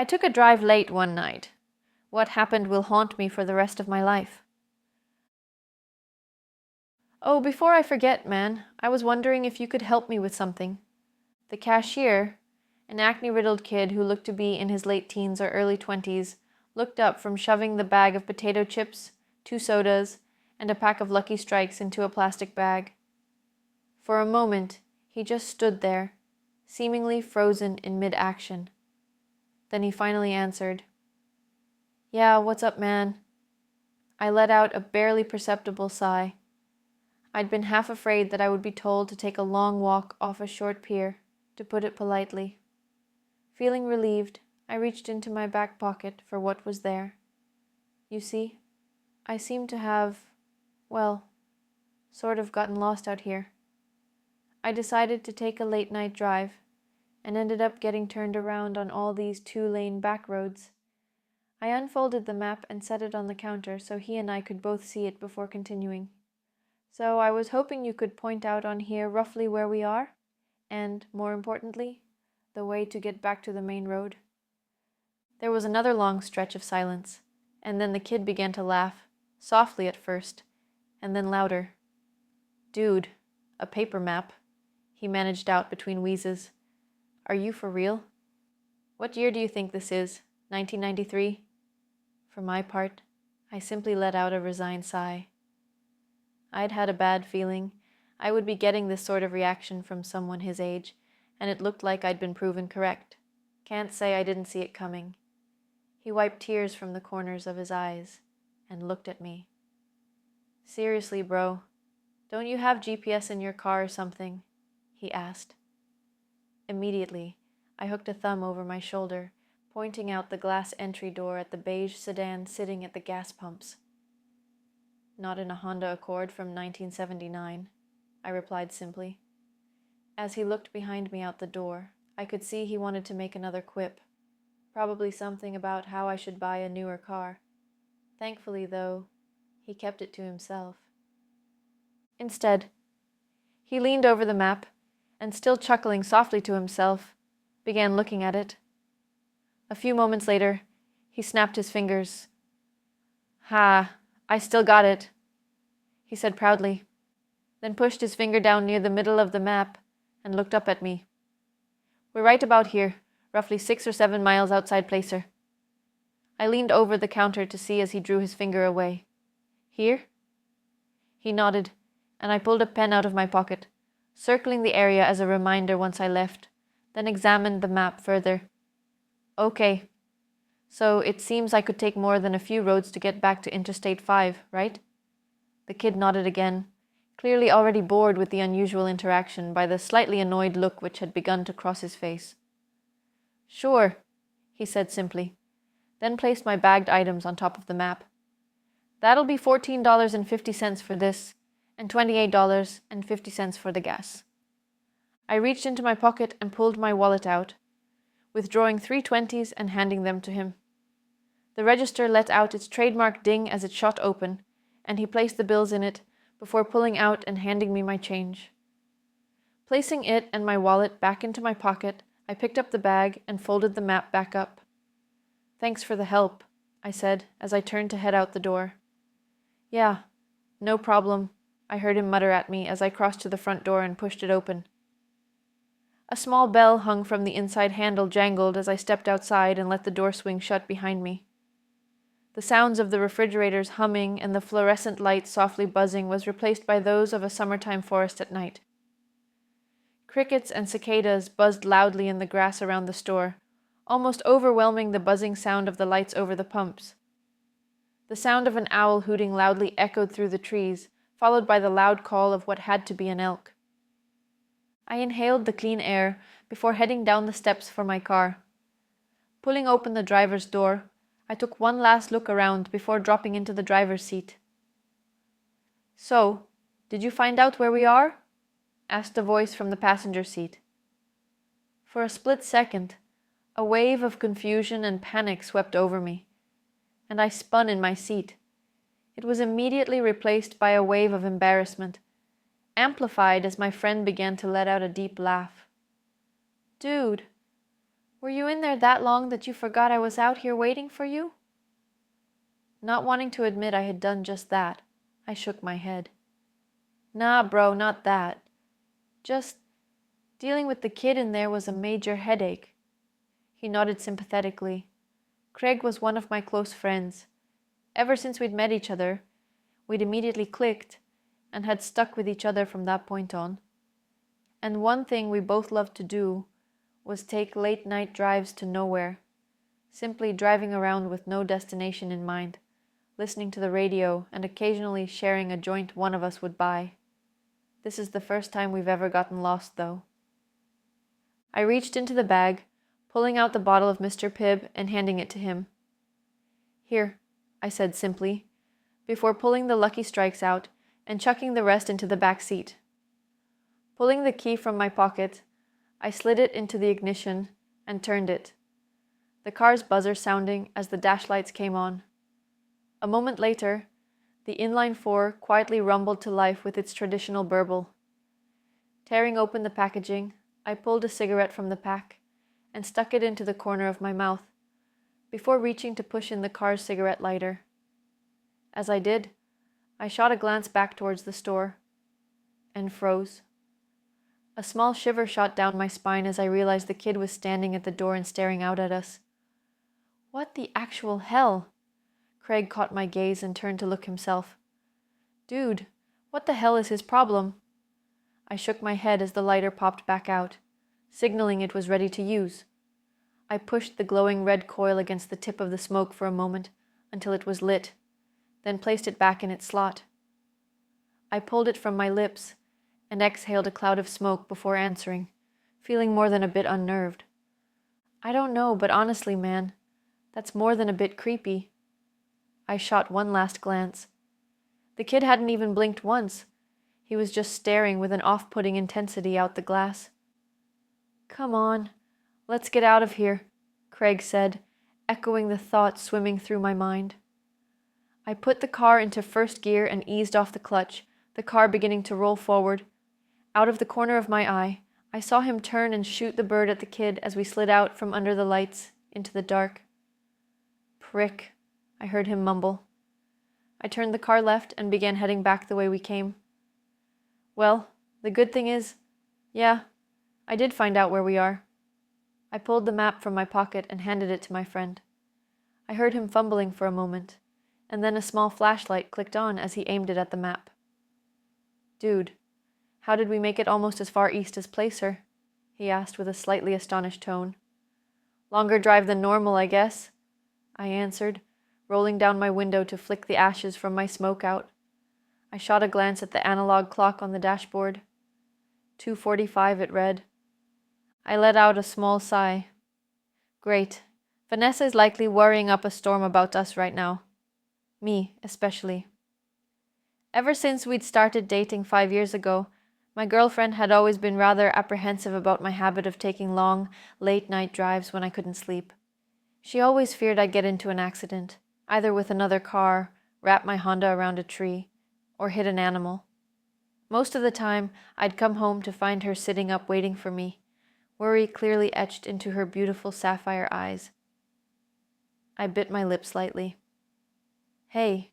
I took a drive late one night. What happened will haunt me for the rest of my life. Oh, before I forget, man, I was wondering if you could help me with something. The cashier, an acne-riddled kid who looked to be in his late teens or early 20s, looked up from shoving the bag of potato chips, 2 sodas, and a pack of Lucky Strikes into a plastic bag. For a moment, he just stood there, seemingly frozen in mid-action. Then he finally answered, "Yeah, what's up, man?" I let out a barely perceptible sigh. I'd been half afraid that I would be told to take a long walk off a short pier, to put it politely. Feeling relieved, I reached into my back pocket for what was there. You see, I seem to have, well, sort of gotten lost out here. I decided to take a late-night drive, and ended up getting turned around on all these 2-lane back roads. I unfolded the map and set it on the counter so he and I could both see it before continuing. So I was hoping you could point out on here roughly where we are, and, more importantly, the way to get back to the main road. There was another long stretch of silence, and then the kid began to laugh, softly at first, and then louder. "Dude, a paper map," he managed out between wheezes. "Are you for real? What year do you think this is? 1993? For my part, I simply let out a resigned sigh. I'd had a bad feeling. I would be getting this sort of reaction from someone his age, and it looked like I'd been proven correct. Can't say I didn't see it coming. He wiped tears from the corners of his eyes and looked at me. "Seriously, bro, don't you have GPS in your car or something?" he asked. Immediately, I hooked a thumb over my shoulder, pointing out the glass entry door at the beige sedan sitting at the gas pumps. "Not in a Honda Accord from 1979, I replied simply. As he looked behind me out the door, I could see he wanted to make another quip, probably something about how I should buy a newer car. Thankfully, though, he kept it to himself. Instead, he leaned over the map, and still chuckling softly to himself, began looking at it. A few moments later, he snapped his fingers. "Ha, I still got it," he said proudly, then pushed his finger down near the middle of the map and looked up at me. "We're right about here, roughly 6 or 7 miles outside Placer." I leaned over the counter to see as he drew his finger away. "Here?" He nodded, and I pulled a pen out of my pocket, circling the area as a reminder once I left, then examined the map further. "Okay. So it seems I could take more than a few roads to get back to Interstate 5, right?" The kid nodded again, clearly already bored with the unusual interaction by the slightly annoyed look which had begun to cross his face. "Sure," he said simply, then placed my bagged items on top of the map. "That'll be $14.50 for this, and $28.50 for the gas." I reached into my pocket and pulled my wallet out, withdrawing 3 20s and handing them to him. The register let out its trademark ding as it shot open, and he placed the bills in it before pulling out and handing me my change. Placing it and my wallet back into my pocket, I picked up the bag and folded the map back up. "Thanks for the help," I said as I turned to head out the door. "Yeah, no problem," I heard him mutter at me as I crossed to the front door and pushed it open. A small bell hung from the inside handle jangled as I stepped outside and let the door swing shut behind me. The sounds of the refrigerators humming and the fluorescent lights softly buzzing was replaced by those of a summertime forest at night. Crickets and cicadas buzzed loudly in the grass around the store, almost overwhelming the buzzing sound of the lights over the pumps. The sound of an owl hooting loudly echoed through the trees, followed by the loud call of what had to be an elk. I inhaled the clean air before heading down the steps for my car. Pulling open the driver's door, I took one last look around before dropping into the driver's seat. "So, did you find out where we are?" asked a voice from the passenger seat. For a split second, a wave of confusion and panic swept over me, and I spun in my seat. It was immediately replaced by a wave of embarrassment, amplified as my friend began to let out a deep laugh. "Dude, Were you in there that long that you forgot I was out here waiting for you? Not wanting to admit I had done just that, I shook my head. Nah, bro, not that. Just dealing with the kid in there was a major headache. He nodded sympathetically. Craig was one of my close friends. Ever since we'd met each other, we'd immediately clicked and had stuck with each other from that point on. And one thing we both loved to do was take late-night drives to nowhere, simply driving around with no destination in mind, listening to the radio and occasionally sharing a joint one of us would buy. This is the first time we've ever gotten lost, though. I reached into the bag, pulling out the bottle of Mr. Pibb and handing it to him. Here, I said simply, before pulling the Lucky Strikes out and chucking the rest into the back seat. Pulling the key from my pocket, I slid it into the ignition and turned it, the car's buzzer sounding as the dash lights came on. A moment later, the inline four quietly rumbled to life with its traditional burble. Tearing open the packaging, I pulled a cigarette from the pack and stuck it into the corner of my mouth, before reaching to push in the car's cigarette lighter. As I did, I shot a glance back towards the store, and froze. A small shiver shot down my spine as I realized the kid was standing at the door and staring out at us. What the actual hell? Craig caught my gaze and turned to look himself. Dude, what the hell is his problem? I shook my head as the lighter popped back out, signaling it was ready to use. I pushed the glowing red coil against the tip of the smoke for a moment until it was lit, then placed it back in its slot. I pulled it from my lips and exhaled a cloud of smoke before answering, feeling more than a bit unnerved. I don't know, but honestly, man, that's more than a bit creepy. I shot one last glance. The kid hadn't even blinked once. He was just staring with an off-putting intensity out the glass. Come on, let's get out of here, Craig said, echoing the thoughts swimming through my mind. I put the car into first gear and eased off the clutch, the car beginning to roll forward. Out of the corner of my eye, I saw him turn and shoot the bird at the kid as we slid out from under the lights into the dark. Prick, I heard him mumble. I turned the car left and began heading back the way we came. Well, the good thing is, yeah, I did find out where we are. I pulled the map from my pocket and handed it to my friend. I heard him fumbling for a moment, and then a small flashlight clicked on as he aimed it at the map. Dude, how did we make it almost as far east as Placer? He asked with a slightly astonished tone. Longer drive than normal, I guess, I answered, rolling down my window to flick the ashes from my smoke out. I shot a glance at the analog clock on the dashboard. 2:45 it read. I let out a small sigh. Great. Vanessa is likely worrying up a storm about us right now. Me, especially. Ever since we'd started dating 5 years ago, my girlfriend had always been rather apprehensive about my habit of taking long, late-night drives when I couldn't sleep. She always feared I'd get into an accident, either with another car, wrap my Honda around a tree, or hit an animal. Most of the time, I'd come home to find her sitting up waiting for me, worry clearly etched into her beautiful sapphire eyes. I bit my lip slightly. Hey,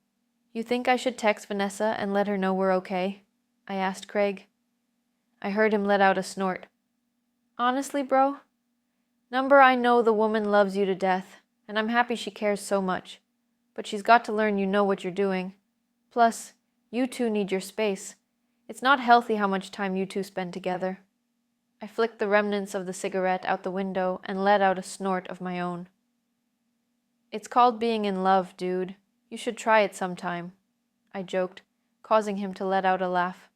you think I should text Vanessa and let her know we're okay? I asked Craig. I heard him let out a snort. Honestly, bro? Number, I know the woman loves you to death, and I'm happy she cares so much. But she's got to learn you know what you're doing. Plus, you two need your space. It's not healthy how much time you two spend together. I flicked the remnants of the cigarette out the window and let out a snort of my own. It's called being in love, dude. You should try it sometime, I joked, causing him to let out a laugh.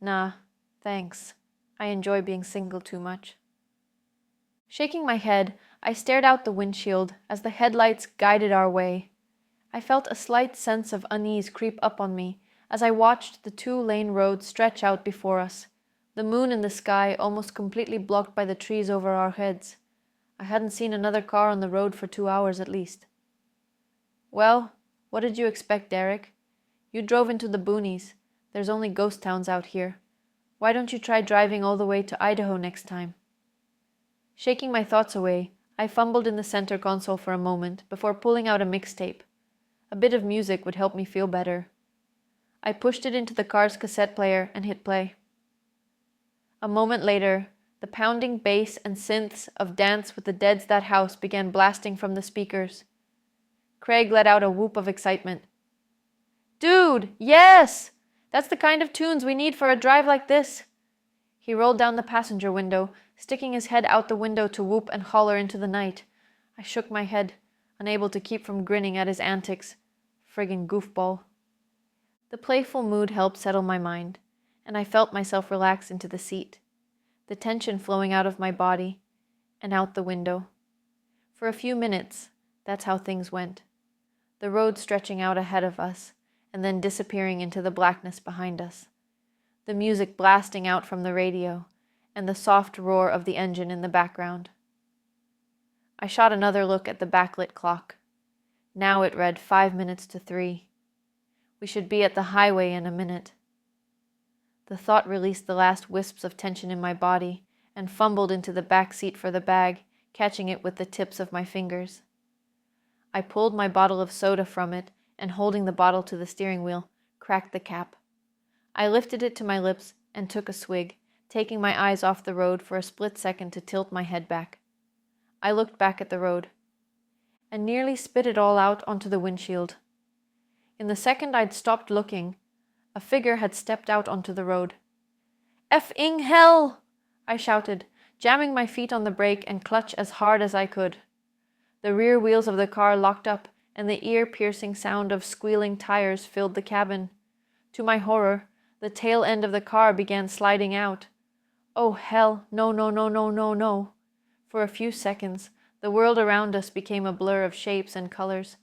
Nah, thanks. I enjoy being single too much. Shaking my head, I stared out the windshield as the headlights guided our way. I felt a slight sense of unease creep up on me as I watched the two-lane road stretch out before us, the moon in the sky almost completely blocked by the trees over our heads. I hadn't seen another car on the road for 2 hours at least. Well, what did you expect, Derek? You drove into the boonies. There's only ghost towns out here. Why don't you try driving all the way to Idaho next time? Shaking my thoughts away, I fumbled in the center console for a moment before pulling out a mixtape. A bit of music would help me feel better. I pushed it into the car's cassette player and hit play. A moment later, the pounding bass and synths of Dance with the Dead's That House began blasting from the speakers. Craig let out a whoop of excitement. "Dude, yes! That's the kind of tunes we need for a drive like this." He rolled down the passenger window, sticking his head out the window to whoop and holler into the night. I shook my head, unable to keep from grinning at his antics. Friggin' goofball. The playful mood helped settle my mind, and I felt myself relax into the seat, the tension flowing out of my body and out the window. For a few minutes, that's how things went. The road stretching out ahead of us, and then disappearing into the blackness behind us. The music blasting out from the radio, and the soft roar of the engine in the background. I shot another look at the backlit clock. Now it read 5 minutes to 3. We should be at the highway in a minute. The thought released the last wisps of tension in my body, and fumbled into the back seat for the bag, catching it with the tips of my fingers. I pulled my bottle of soda from it, and holding the bottle to the steering wheel, cracked the cap. I lifted it to my lips and took a swig, taking my eyes off the road for a split second to tilt my head back. I looked back at the road, and nearly spit it all out onto the windshield. In the second I'd stopped looking, a figure had stepped out onto the road. "Effing hell!" I shouted, jamming my feet on the brake and clutch as hard as I could. The rear wheels of the car locked up, and the ear-piercing sound of squealing tires filled the cabin. To my horror, the tail end of the car began sliding out. Oh hell, no, no, no, no, no, no. For a few seconds, the world around us became a blur of shapes and colors,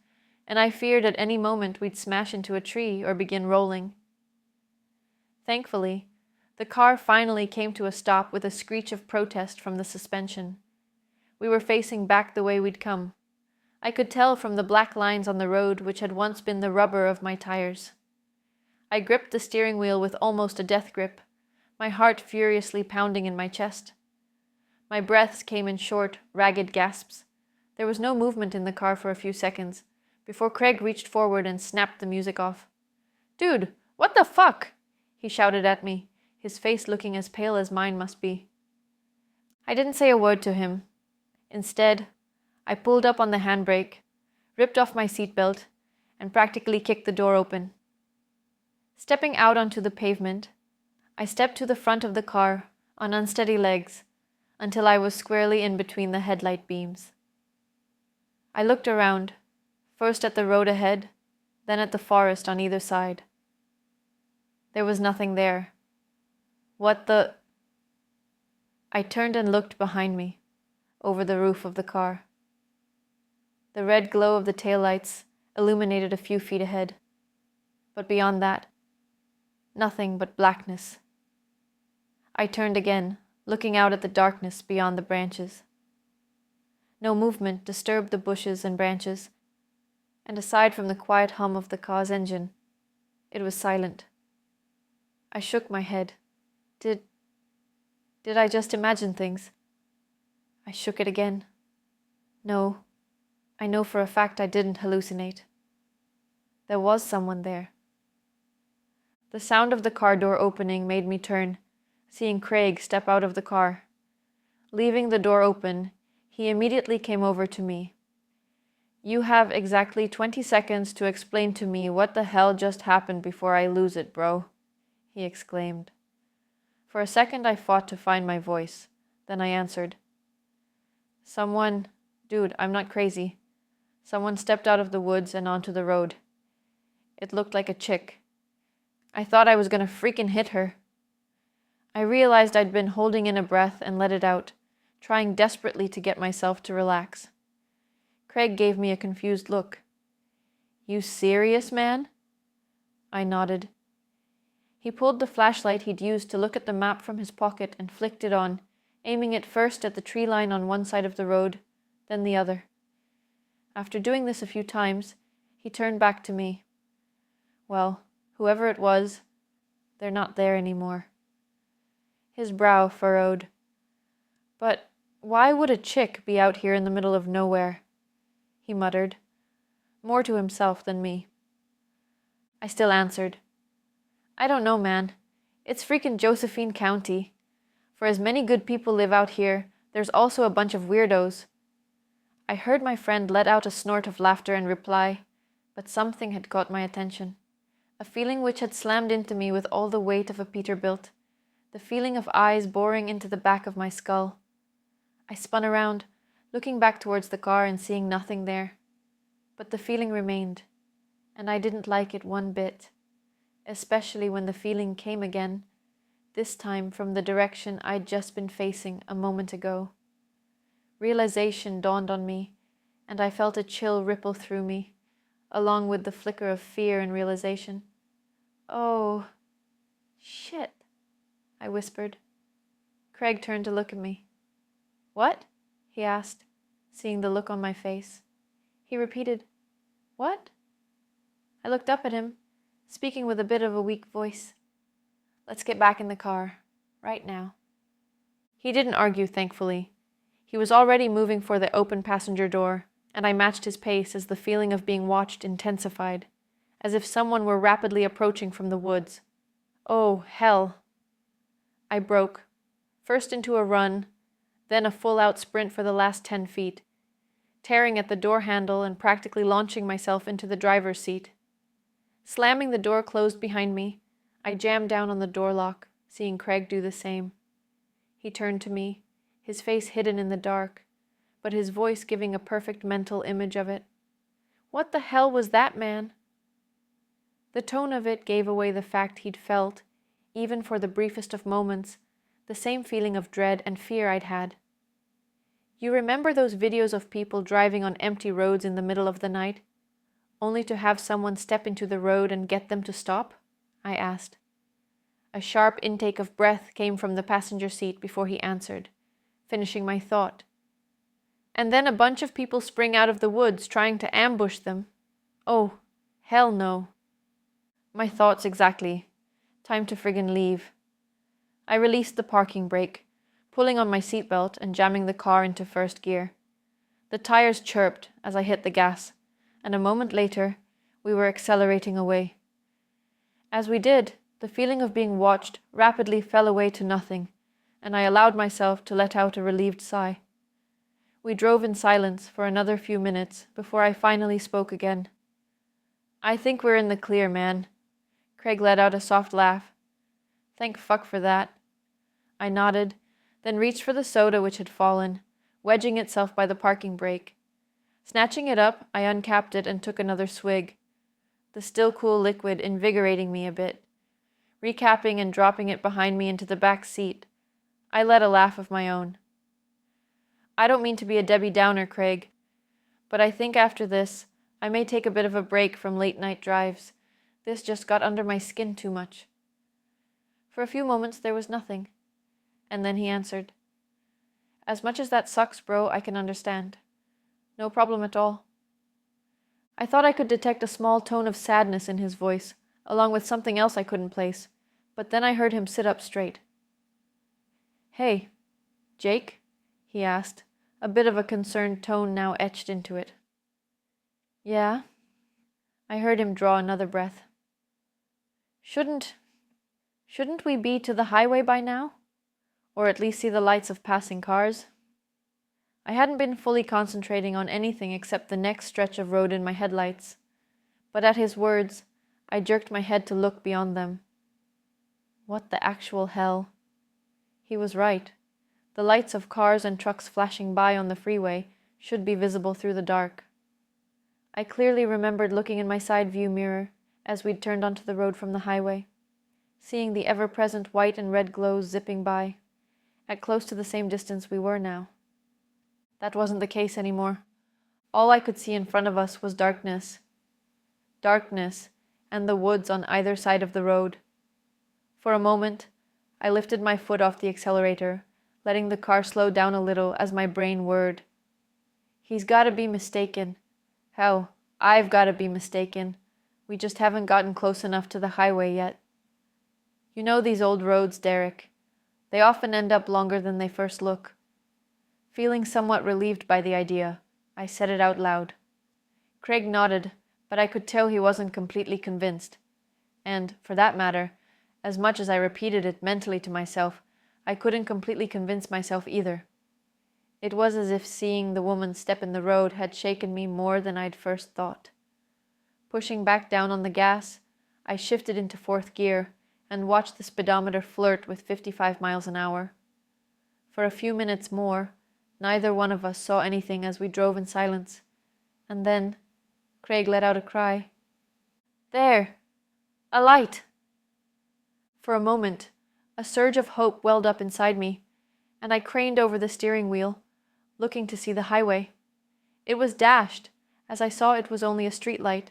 and I feared at any moment we'd smash into a tree or begin rolling. Thankfully, the car finally came to a stop with a screech of protest from the suspension. We were facing back the way we'd come. I could tell from the black lines on the road which had once been the rubber of my tires. I gripped the steering wheel with almost a death grip, my heart furiously pounding in my chest. My breaths came in short, ragged gasps. There was no movement in the car for a few seconds, before Craig reached forward and snapped the music off. "Dude, what the fuck?" he shouted at me, his face looking as pale as mine must be. I didn't say a word to him. Instead, I pulled up on the handbrake, ripped off my seatbelt, and practically kicked the door open. Stepping out onto the pavement, I stepped to the front of the car on unsteady legs until I was squarely in between the headlight beams. I looked around, first at the road ahead, then at the forest on either side. There was nothing there. What the... I turned and looked behind me, over the roof of the car. The red glow of the taillights illuminated a few feet ahead, but beyond that, nothing but blackness. I turned again, looking out at the darkness beyond the branches. No movement disturbed the bushes and branches, and aside from the quiet hum of the car's engine, it was silent. I shook my head. Did I just imagine things? I shook it again. No, I know for a fact I didn't hallucinate. There was someone there. The sound of the car door opening made me turn, seeing Craig step out of the car. Leaving the door open, he immediately came over to me. "You have exactly 20 seconds to explain to me what the hell just happened before I lose it, bro," he exclaimed. For a second I fought to find my voice. Then I answered. Dude, I'm not crazy. Someone stepped out of the woods and onto the road. It looked like a chick. I thought I was gonna freaking hit her. I realized I'd been holding in a breath and let it out, trying desperately to get myself to relax. Craig gave me a confused look. "You serious, man?" I nodded. He pulled the flashlight he'd used to look at the map from his pocket and flicked it on, aiming it first at the tree line on one side of the road, then the other. After doing this a few times, he turned back to me. "Well, whoever it was, they're not there anymore." His brow furrowed. "But Why would a chick be out here in the middle of nowhere? He muttered, more to himself than me. I still answered, I don't know, man. It's freaking Josephine County. For as many good people live out here, there's also a bunch of weirdos. I heard my friend let out a snort of laughter and reply, but something had caught my attention. A feeling which had slammed into me with all the weight of a Peterbilt. The feeling of eyes boring into the back of my skull. I spun around, looking back towards the car and seeing nothing there. But the feeling remained, and I didn't like it one bit, especially when the feeling came again, this time from the direction I'd just been facing a moment ago. Realization dawned on me, and I felt a chill ripple through me, along with the flicker of fear and realization. Oh, shit, I whispered. Craig turned to look at me. What? He asked, seeing the look on my face. He repeated, What? I looked up at him, speaking with a bit of a weak voice. Let's get back in the car, right now. He didn't argue, thankfully. He was already moving for the open passenger door, and I matched his pace as the feeling of being watched intensified, as if someone were rapidly approaching from the woods. Oh, hell! I broke, first into a run, then a full-out sprint for the last 10 feet, tearing at the door handle and practically launching myself into the driver's seat. Slamming the door closed behind me, I jammed down on the door lock, seeing Craig do the same. He turned to me, his face hidden in the dark, but his voice giving a perfect mental image of it. What the hell was that, man? The tone of it gave away the fact he'd felt, even for the briefest of moments, the same feeling of dread and fear I'd had. You remember those videos of people driving on empty roads in the middle of the night, only to have someone step into the road and get them to stop? I asked. A sharp intake of breath came from the passenger seat before he answered, finishing my thought. And then a bunch of people spring out of the woods trying to ambush them. Oh, hell no. My thoughts exactly. Time to friggin' leave. I released the parking brake, pulling on my seatbelt and jamming the car into first gear. The tires chirped as I hit the gas, and a moment later, we were accelerating away. As we did, the feeling of being watched rapidly fell away to nothing, and I allowed myself to let out a relieved sigh. We drove in silence for another few minutes before I finally spoke again. I think we're in the clear, man. Craig let out a soft laugh. Thank fuck for that. I nodded, then reached for the soda which had fallen, wedging itself by the parking brake. Snatching it up, I uncapped it and took another swig, the still cool liquid invigorating me a bit. Recapping and dropping it behind me into the back seat, I let a laugh of my own. I don't mean to be a Debbie Downer, Craig, but I think after this, I may take a bit of a break from late-night drives. This just got under my skin too much. For a few moments there was nothing, and then he answered, As much as that sucks, bro, I can understand. No problem at all. I thought I could detect a small tone of sadness in his voice, along with something else I couldn't place, but then I heard him sit up straight. Hey, Jake? He asked, a bit of a concerned tone now etched into it. Yeah? I heard him draw another breath. Shouldn't we be to the highway by now? Or at least see the lights of passing cars? I hadn't been fully concentrating on anything except the next stretch of road in my headlights, but at his words, I jerked my head to look beyond them. What the actual hell? He was right. The lights of cars and trucks flashing by on the freeway should be visible through the dark. I clearly remembered looking in my side view mirror as we'd turned onto the road from the highway, seeing the ever-present white and red glows zipping by, at close to the same distance we were now. That wasn't the case anymore. All I could see in front of us was darkness. Darkness, and the woods on either side of the road. For a moment, I lifted my foot off the accelerator, letting the car slow down a little as my brain whirred. He's gotta be mistaken. Hell, I've gotta be mistaken. We just haven't gotten close enough to the highway yet. You know these old roads, Derek. They often end up longer than they first look. Feeling somewhat relieved by the idea, I said it out loud. Craig nodded, but I could tell he wasn't completely convinced. And, for that matter, as much as I repeated it mentally to myself, I couldn't completely convince myself either. It was as if seeing the woman step in the road had shaken me more than I'd first thought. Pushing back down on the gas, I shifted into fourth gear and watched the speedometer flirt with 55 miles an hour. For a few minutes more, neither one of us saw anything as we drove in silence, and then Craig let out a cry. "There! A light!" For a moment, a surge of hope welled up inside me, and I craned over the steering wheel, looking to see the highway. It was dashed, as I saw it was only a streetlight,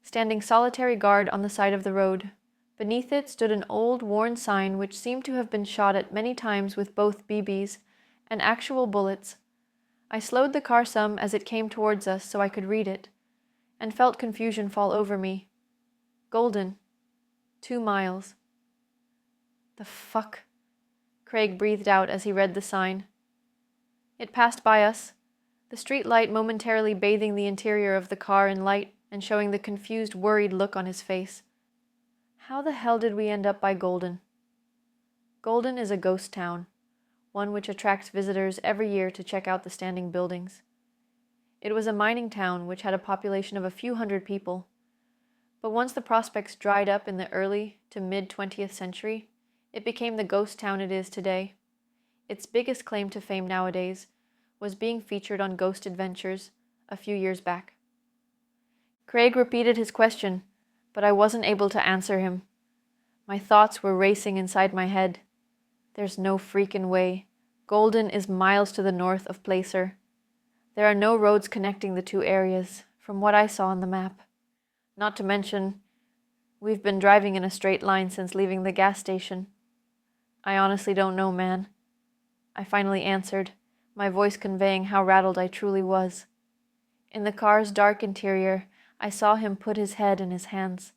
standing solitary guard on the side of the road. Beneath it stood an old, worn sign which seemed to have been shot at many times with both BBs and actual bullets. I slowed the car some as it came towards us so I could read it, and felt confusion fall over me. Golden. 2 miles. The fuck? Craig breathed out as he read the sign. It passed by us, the street light momentarily bathing the interior of the car in light and showing the confused, worried look on his face. How the hell did we end up by Golden? Golden is a ghost town, one which attracts visitors every year to check out the standing buildings. It was a mining town which had a population of a few hundred people. But once the prospects dried up in the early to mid-20th century, it became the ghost town it is today. Its biggest claim to fame nowadays was being featured on Ghost Adventures a few years back. Craig repeated his question, but I wasn't able to answer him. My thoughts were racing inside my head. There's no freaking way. Golden is miles to the north of Placer. There are no roads connecting the two areas, from what I saw on the map. Not to mention, we've been driving in a straight line since leaving the gas station. I honestly don't know, man. I finally answered, my voice conveying how rattled I truly was. In the car's dark interior, I saw him put his head in his hands.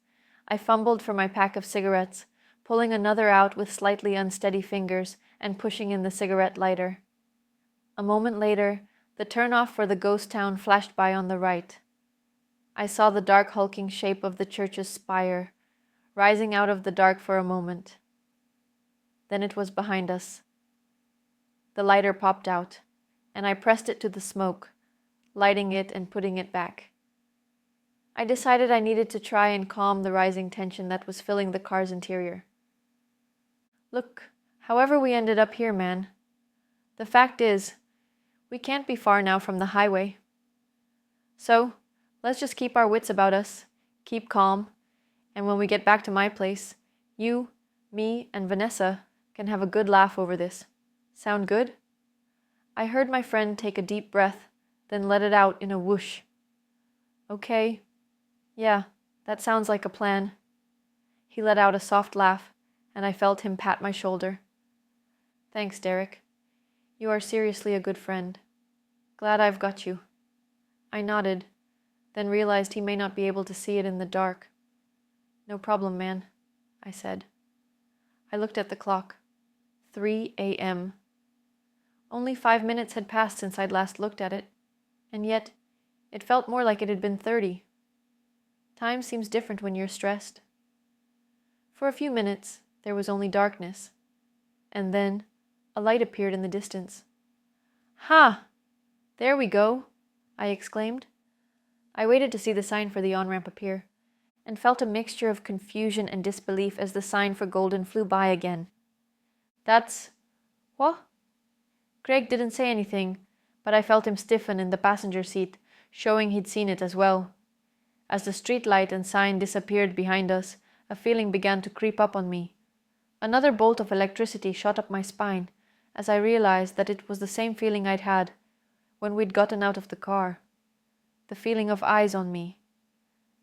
I fumbled for my pack of cigarettes, pulling another out with slightly unsteady fingers and pushing in the cigarette lighter. A moment later, the turnoff for the ghost town flashed by on the right. I saw the dark hulking shape of the church's spire, rising out of the dark for a moment. Then it was behind us. The lighter popped out, and I pressed it to the smoke, lighting it and putting it back. I decided I needed to try and calm the rising tension that was filling the car's interior. Look, however we ended up here, man. The fact is, we can't be far now from the highway. So, let's just keep our wits about us, keep calm, and when we get back to my place, you, me, and Vanessa can have a good laugh over this. Sound good? I heard my friend take a deep breath, then let it out in a whoosh. Okay. Yeah, that sounds like a plan. He let out a soft laugh, and I felt him pat my shoulder. Thanks, Derek. You are seriously a good friend. Glad I've got you. I nodded, then realized he may not be able to see it in the dark. No problem, man, I said. I looked at the clock. 3 a.m. Only 5 minutes had passed since I'd last looked at it, and yet it felt more like it had been 30. Time seems different when you're stressed. For a few minutes, there was only darkness, and then a light appeared in the distance. Ha! There we go, I exclaimed. I waited to see the sign for the on-ramp appear, and felt a mixture of confusion and disbelief as the sign for Golden flew by again. That's... what? Craig didn't say anything, but I felt him stiffen in the passenger seat, showing he'd seen it as well. As the street light and sign disappeared behind us, a feeling began to creep up on me. Another bolt of electricity shot up my spine as I realized that it was the same feeling I'd had when we'd gotten out of the car. The feeling of eyes on me.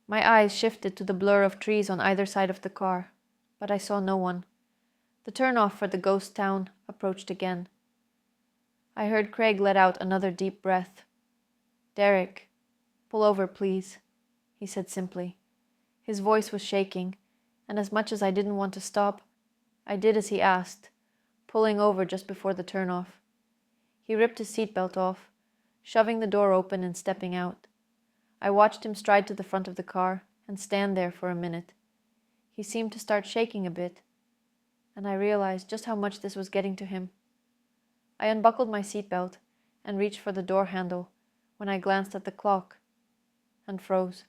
My eyes shifted to the blur of trees on either side of the car, but I saw no one. The turnoff for the ghost town approached again. I heard Craig let out another deep breath. Derek, pull over, please, he said simply. His voice was shaking, and as much as I didn't want to stop, I did as he asked, pulling over just before the turnoff. He ripped his seatbelt off, shoving the door open and stepping out. I watched him stride to the front of the car and stand there for a minute. He seemed to start shaking a bit, and I realized just how much this was getting to him. I unbuckled my seatbelt and reached for the door handle when I glanced at the clock and froze.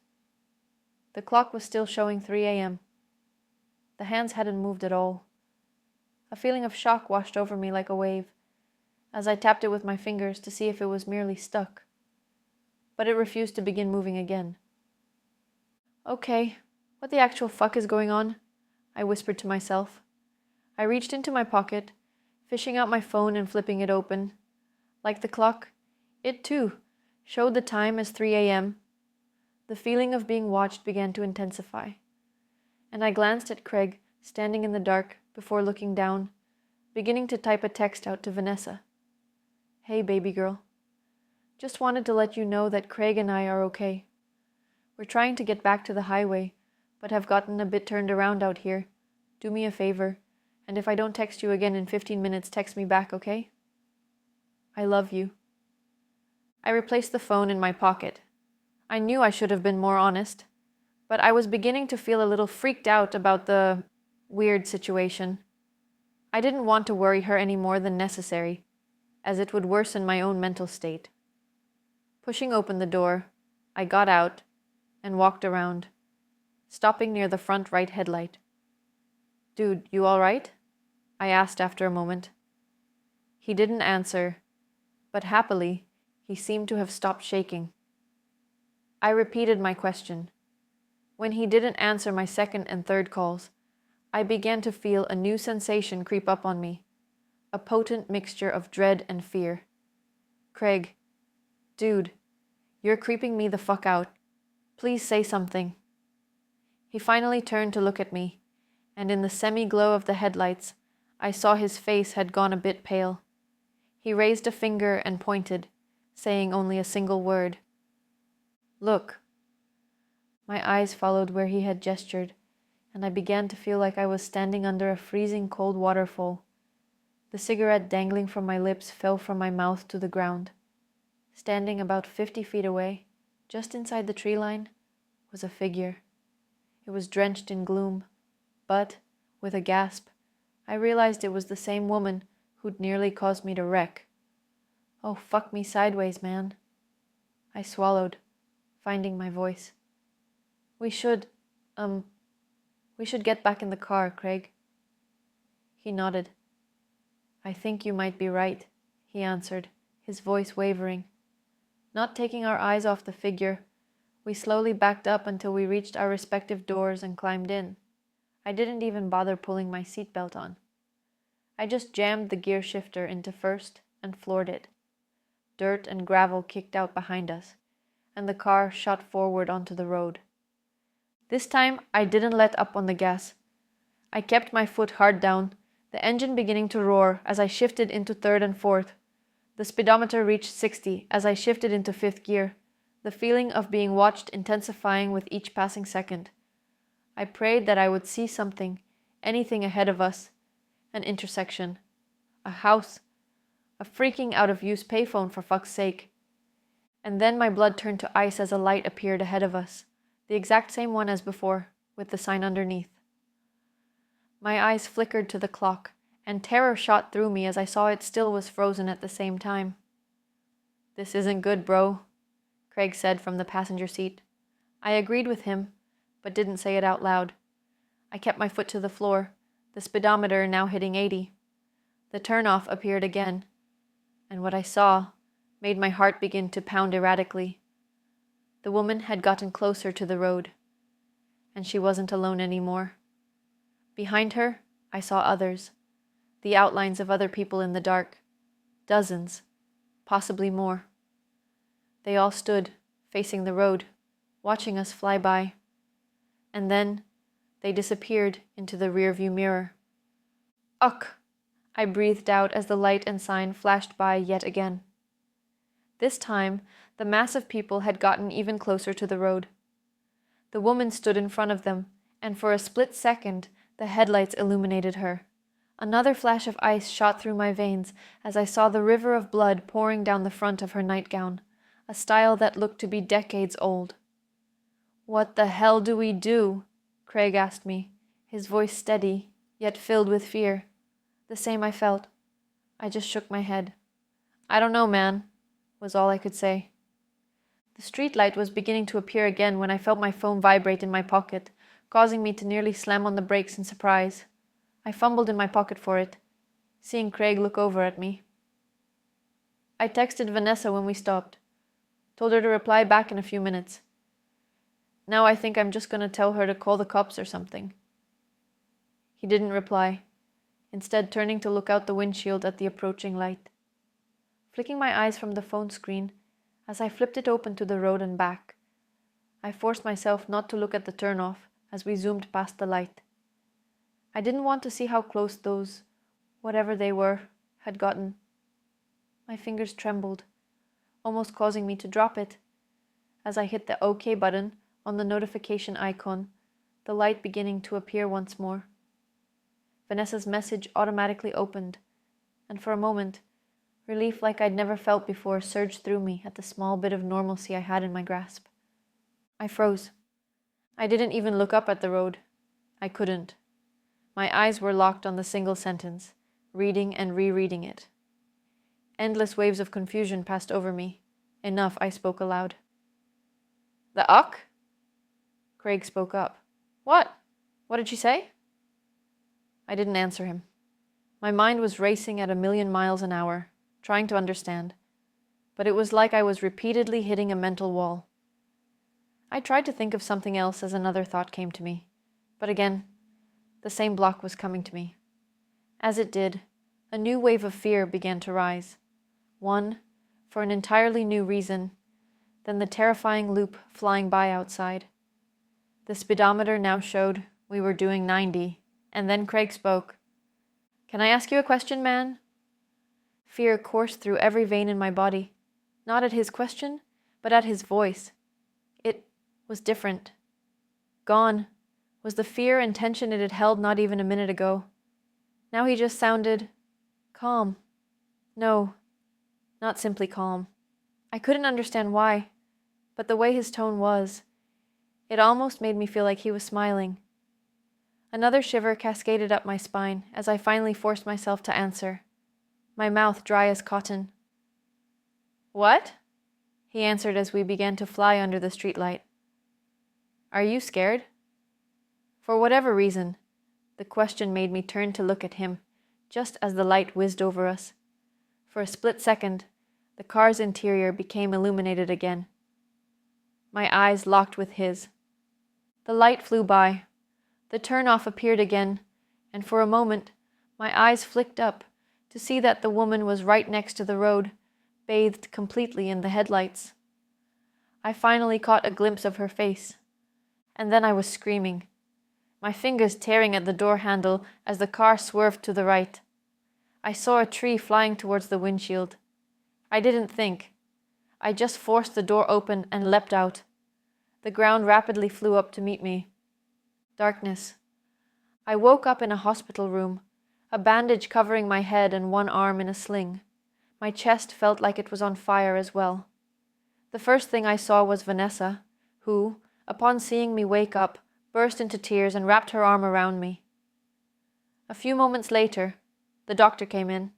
The clock was still showing 3 a.m. The hands hadn't moved at all. A feeling of shock washed over me like a wave as I tapped it with my fingers to see if it was merely stuck. But it refused to begin moving again. Okay, what the actual fuck is going on? I whispered to myself. I reached into my pocket, fishing out my phone and flipping it open. Like the clock, it too showed the time as 3 a.m. The feeling of being watched began to intensify, and I glanced at Craig standing in the dark before looking down, beginning to type a text out to Vanessa. Hey, baby girl. Just wanted to let you know that Craig and I are okay. We're trying to get back to the highway, but have gotten a bit turned around out here. Do me a favor, and if I don't text you again in 15 minutes, text me back, okay? I love you. I replaced the phone in my pocket. I knew I should have been more honest, but I was beginning to feel a little freaked out about the weird situation. I didn't want to worry her any more than necessary, as it would worsen my own mental state. Pushing open the door, I got out and walked around, stopping near the front right headlight. Dude, you all right? I asked after a moment. He didn't answer, but happily, he seemed to have stopped shaking. I repeated my question. When he didn't answer my second and third calls, I began to feel a new sensation creep up on me, a potent mixture of dread and fear. Craig, dude, you're creeping me the fuck out. Please say something. He finally turned to look at me, and in the semi-glow of the headlights, I saw his face had gone a bit pale. He raised a finger and pointed, saying only a single word. Look. My eyes followed where he had gestured, and I began to feel like I was standing under a freezing cold waterfall. The cigarette dangling from my lips fell from my mouth to the ground. Standing about 50 feet away, just inside the tree line, was a figure. It was drenched in gloom, but, with a gasp, I realized it was the same woman who'd nearly caused me to wreck. Oh, fuck me sideways, man. I swallowed, finding my voice. We should get back in the car, Craig. He nodded. I think you might be right, he answered, his voice wavering. Not taking our eyes off the figure, we slowly backed up until we reached our respective doors and climbed in. I didn't even bother pulling my seatbelt on. I just jammed the gear shifter into first and floored it. Dirt and gravel kicked out behind us, and the car shot forward onto the road. This time, I didn't let up on the gas. I kept my foot hard down, the engine beginning to roar as I shifted into third and fourth. The speedometer reached 60 as I shifted into fifth gear, the feeling of being watched intensifying with each passing second. I prayed that I would see something, anything ahead of us. An intersection. A house. A freaking out-of-use payphone, for fuck's sake. And then my blood turned to ice as a light appeared ahead of us, the exact same one as before, with the sign underneath. My eyes flickered to the clock, and terror shot through me as I saw it still was frozen at the same time. This isn't good, bro, Craig said from the passenger seat. I agreed with him, but didn't say it out loud. I kept my foot to the floor, the speedometer now hitting 80. The turnoff appeared again, and what I saw made my heart begin to pound erratically. The woman had gotten closer to the road, and she wasn't alone anymore. Behind her, I saw others, the outlines of other people in the dark, dozens, possibly more. They all stood, facing the road, watching us fly by, and then they disappeared into the rearview mirror. Ugh! I breathed out as the light and sign flashed by yet again. This time, the mass of people had gotten even closer to the road. The woman stood in front of them, and for a split second, the headlights illuminated her, Another flash of ice shot through my veins as I saw the river of blood pouring down the front of her nightgown, a style that looked to be decades old. "What the hell do we do?" Craig asked me, his voice steady, yet filled with fear. The same I felt. I just shook my head. "I don't know, man," was all I could say. The streetlight was beginning to appear again when I felt my phone vibrate in my pocket, causing me to nearly slam on the brakes in surprise. I fumbled in my pocket for it, seeing Craig look over at me. I texted Vanessa when we stopped. Told her to reply back in a few minutes. Now I think I'm just gonna tell her to call the cops or something. He didn't reply, instead turning to look out the windshield at the approaching light. Flicking my eyes from the phone screen, as I flipped it open to the road and back, I forced myself not to look at the turnoff as we zoomed past the light. I didn't want to see how close those, whatever they were, had gotten. My fingers trembled, almost causing me to drop it. As I hit the OK button on the notification icon, the light beginning to appear once more. Vanessa's message automatically opened, and for a moment, relief like I'd never felt before surged through me at the small bit of normalcy I had in my grasp. I froze. I didn't even look up at the road. I couldn't. My eyes were locked on the single sentence, reading and rereading it. Endless waves of confusion passed over me. Enough, I spoke aloud. "The uck?" Craig spoke up. "What? What did she say?" I didn't answer him. My mind was racing at 1,000,000 miles an hour, trying to understand, but it was like I was repeatedly hitting a mental wall. I tried to think of something else as another thought came to me, but again, the same block was coming to me. As it did, a new wave of fear began to rise. One, for an entirely new reason, then the terrifying loop flying by outside. The speedometer now showed we were doing 90, and then Craig spoke. "Can I ask you a question, man?" Fear coursed through every vein in my body, not at his question, but at his voice. It was different. Gone was the fear and tension it had held not even a minute ago. Now he just sounded calm. No, not simply calm. I couldn't understand why, but the way his tone was, it almost made me feel like he was smiling. Another shiver cascaded up my spine as I finally forced myself to answer, my mouth dry as cotton. "What?" he answered as we began to fly under the streetlight. "Are you scared?" For whatever reason, the question made me turn to look at him, just as the light whizzed over us. For a split second, the car's interior became illuminated again. My eyes locked with his. The light flew by. The turn-off appeared again, and for a moment, my eyes flicked up to see that the woman was right next to the road, bathed completely in the headlights. I finally caught a glimpse of her face, and then I was screaming, my fingers tearing at the door handle as the car swerved to the right. I saw a tree flying towards the windshield. I didn't think. I just forced the door open and leapt out. The ground rapidly flew up to meet me. Darkness. I woke up in a hospital room, a bandage covering my head and one arm in a sling. My chest felt like it was on fire as well. The first thing I saw was Vanessa, who, upon seeing me wake up, burst into tears and wrapped her arm around me. A few moments later, the doctor came in.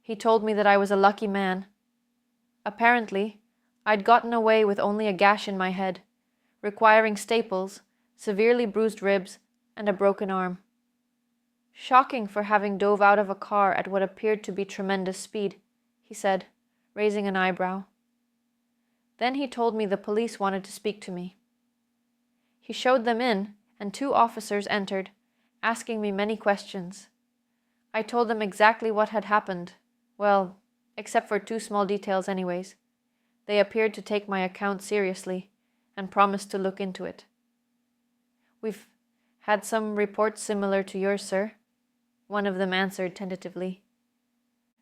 He told me that I was a lucky man. Apparently, I'd gotten away with only a gash in my head, requiring staples, severely bruised ribs, and a broken arm. "Shocking for having dove out of a car at what appeared to be tremendous speed," he said, raising an eyebrow. Then he told me the police wanted to speak to me. He showed them in, and 2 officers entered, asking me many questions. I told them exactly what had happened. Well, except for 2 small details anyways. They appeared to take my account seriously, and promised to look into it. "We've had some reports similar to yours, sir," one of them answered tentatively.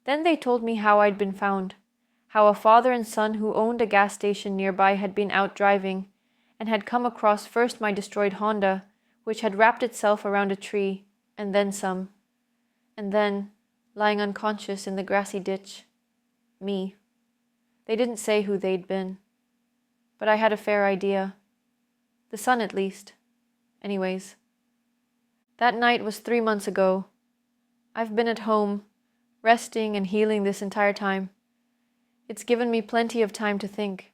Then they told me how I'd been found, how a father and son who owned a gas station nearby had been out driving, and had come across first my destroyed Honda, which had wrapped itself around a tree, and then some. And then, lying unconscious in the grassy ditch, me. They didn't say who they'd been, but I had a fair idea. The sun, at least. Anyways. That night was 3 months ago. I've been at home, resting and healing this entire time. It's given me plenty of time to think.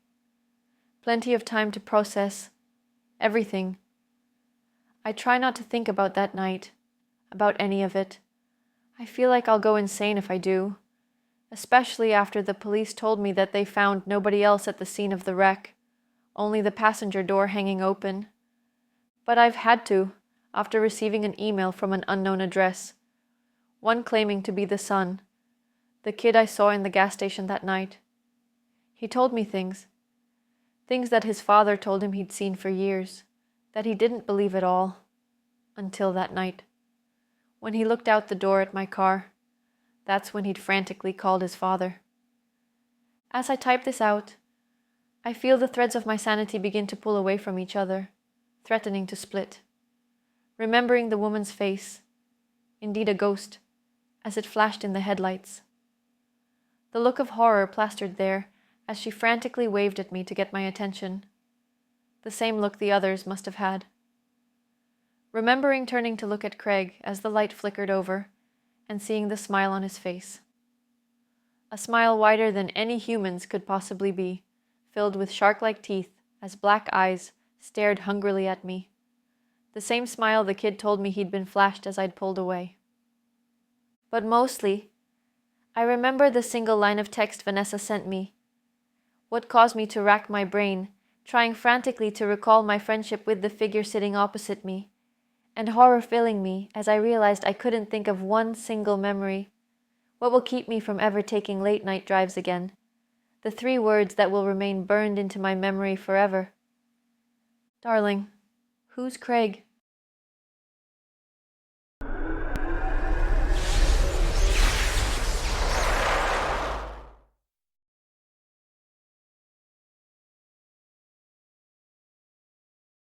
Plenty of time to process everything. I try not to think about that night, about any of it. I feel like I'll go insane if I do, especially after the police told me that they found nobody else at the scene of the wreck, only the passenger door hanging open. But I've had to, after receiving an email from an unknown address, one claiming to be the son, the kid I saw in the gas station that night. He told me things that his father told him he'd seen for years, that he didn't believe at all, until that night. When he looked out the door at my car, that's when he'd frantically called his father. As I type this out, I feel the threads of my sanity begin to pull away from each other, threatening to split. Remembering the woman's face, indeed a ghost, as it flashed in the headlights. The look of horror plastered there as she frantically waved at me to get my attention. The same look the others must have had. Remembering turning to look at Craig as the light flickered over and seeing the smile on his face. A smile wider than any human's could possibly be, filled with shark-like teeth as black eyes stared hungrily at me. The same smile the kid told me he'd been flashed as I'd pulled away. But mostly, I remember the single line of text Vanessa sent me. What caused me to rack my brain, trying frantically to recall my friendship with the figure sitting opposite me, and horror filling me as I realized I couldn't think of one single memory. What will keep me from ever taking late night drives again? The 3 words that will remain burned into my memory forever. Darling, who's Craig?